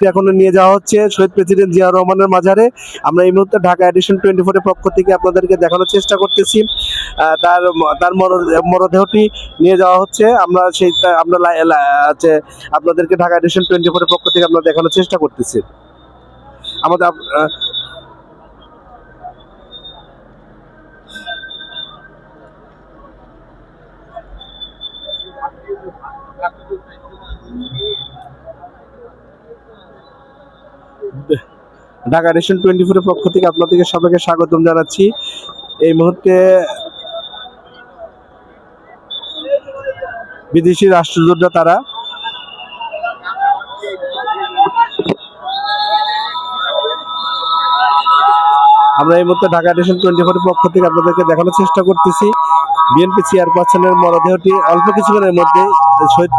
লাশটি এখন নিয়ে যাওয়া হচ্ছে শহীদ প্রেসিডেন্ট জিয়াউর রহমানের মাজারে। আমরা এই মুহূর্তে ঢাকা এডিশন 24 এর পক্ষ থেকে আপনাদেরকে দেখানোর চেষ্টা করতেছি। তার তার মরদেহটি নিয়ে যাওয়া হচ্ছে। আমরা আপনাদেরকে ঢাকা এডিশন 24 এর পক্ষ থেকে আমরা দেখানোর চেষ্টা করতেছি। আমাদের ঢাকা এডিশন 24 এর পক্ষ থেকে আপনাদেরকে সবাইকে স্বাগতম জানাচ্ছি। এই মুহূর্তে বিদেশি রাষ্ট্রদূতরা তারা আমরা এই মুহূর্তে ঢাকা এডিশন 24 এর পক্ষ থেকে আপনাদেরকে দেখানোর চেষ্টা করতেছি। বিএনপি চেয়ারপারসনের মরদেহটি অল্প কিছুক্ষণের মধ্যে শহীদ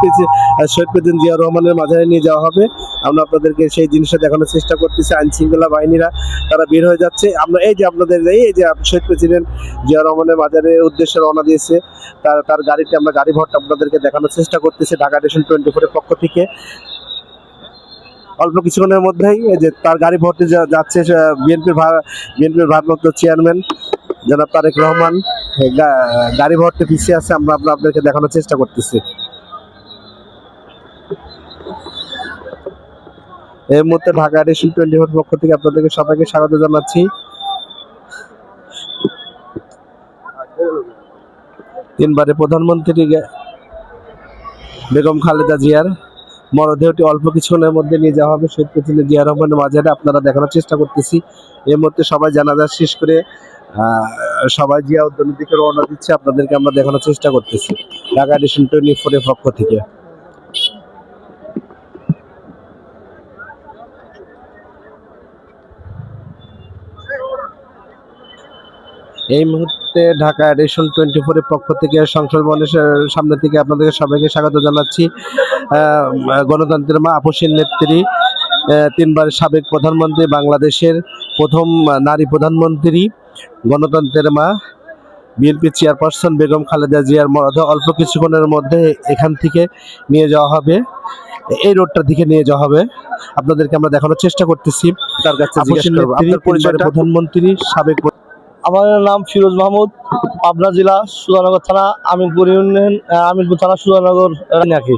প্রেসিডেন্ট জিয়াউর রহমানের মাজারে নিয়ে যাওয়া হবে। আমরা আপনাদেরকে সেই জিনিসটা দেখানোর চেষ্টা করতেছি। আইন শৃঙ্খলা বাহিনীরা তারা বের হয়ে যাচ্ছে। আমরা এই যে শহীদ প্রেসিডেন্ট জিয়াউর রহমানের মাজারের উদ্দেশ্যে রওনা দিয়েছে তার গাড়িতে আমরা গাড়ি ভরটা আপনাদেরকে দেখানোর চেষ্টা করতেছি ঢাকা এডিশন 24 এর পক্ষ থেকে। অল্প কিছুক্ষণের মধ্যেই এই যে তার গাড়ি ভর্তি যাচ্ছে বিএনপির ভারপ্রাপ্ত চেয়ারম্যান জনাব তারেক রহমান। গাড়ি ভর্তি পিছিয়ে আছে। আমরা আপনাদেরকে দেখানোর চেষ্টা করতেছি। এই মুহূর্তে ঢাকা এডিশন 24 পক্ষ থেকে আপনাদেরকে সবাইকে স্বাগত জানাচ্ছি। তিনবারের প্রধানমন্ত্রী বেগম খালেদা জিয়ার মরদেহটি অল্প কিছুক্ষণের মধ্যে নিয়ে যাওয়া হবে শহীদ প্রেসিডেন্ট জিয়া রহমানের মাজারে। আপনারা দেখানোর চেষ্টা করতেছি। এই মুহূর্তে সবাই জানাজা শেষ করে সবাই জিয়া উদ্যানের দিকে রওনা দিচ্ছে। আপনাদেরকে আমরা দেখানোর চেষ্টা করতেছি ঢাকা এডিশন 24 এর পক্ষ থেকে। এই মুহূর্তে ঢাকা এডিশন 24 এর পক্ষ থেকে সংসদ ভবনের সামনে থেকে আপনাদেরকে সবাইকে স্বাগত জানাচ্ছি। গণতন্ত্রের মা আপসীন নেত্রী, তিনবারের সাবেক প্রধানমন্ত্রী, বাংলাদেশের প্রথম নারী প্রধানমন্ত্রী, গণতন্ত্রের মা বিএনপি চেয়ারপারসন বেগম খালেদা জিয়ার মরদেহ অল্প কিছুক্ষণের মধ্যে এখান থেকে নিয়ে যাওয়া হবে। এই রোডটার দিকে নিয়ে যাওয়া হবে। আপনাদেরকে আমরা দেখানোর চেষ্টা করতেছি। তার কাছে জিজ্ঞেস করব আপনার পরিচয়। প্রধানমন্ত্রী সাবেক। আমার নাম ফিরোজ মাহমুদ, পাবনা জেলা সুজানগর থানা আমিরপুর ইউনিয়ন, আমিরপুর থানা সুজানগর নাকি।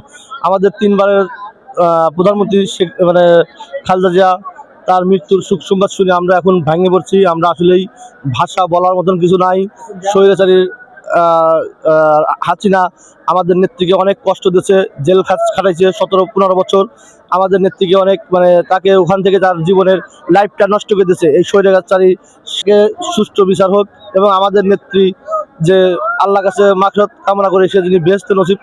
আমাদের তিনবারের প্রধানমন্ত্রী খালেদা জিয়া তার মৃত্যুর সুখ সংবাদ শুনে আমরা এখন ভেঙে পড়ছি। আমরা আসলেই ভাষা বলার মতন কিছু নাই। স্বৈরাচারী হাসিনা আমাদের নেত্রীকে অনেক কষ্ট দিয়েছে, জেল খাটাইছে 17-15 বছর। আমাদের নেত্রীকে অনেক তাকে ওখান থেকে তার জীবনের লাইফটা নষ্ট করে দিয়েছে। এই স্বৈরাচারীকে সুষ্ঠু বিচার হোক এবং আমাদের নেত্রী যে আল্লাহর কাছে মাগফিরাত কামনা করে সে যিনি বেহেশতে নসিব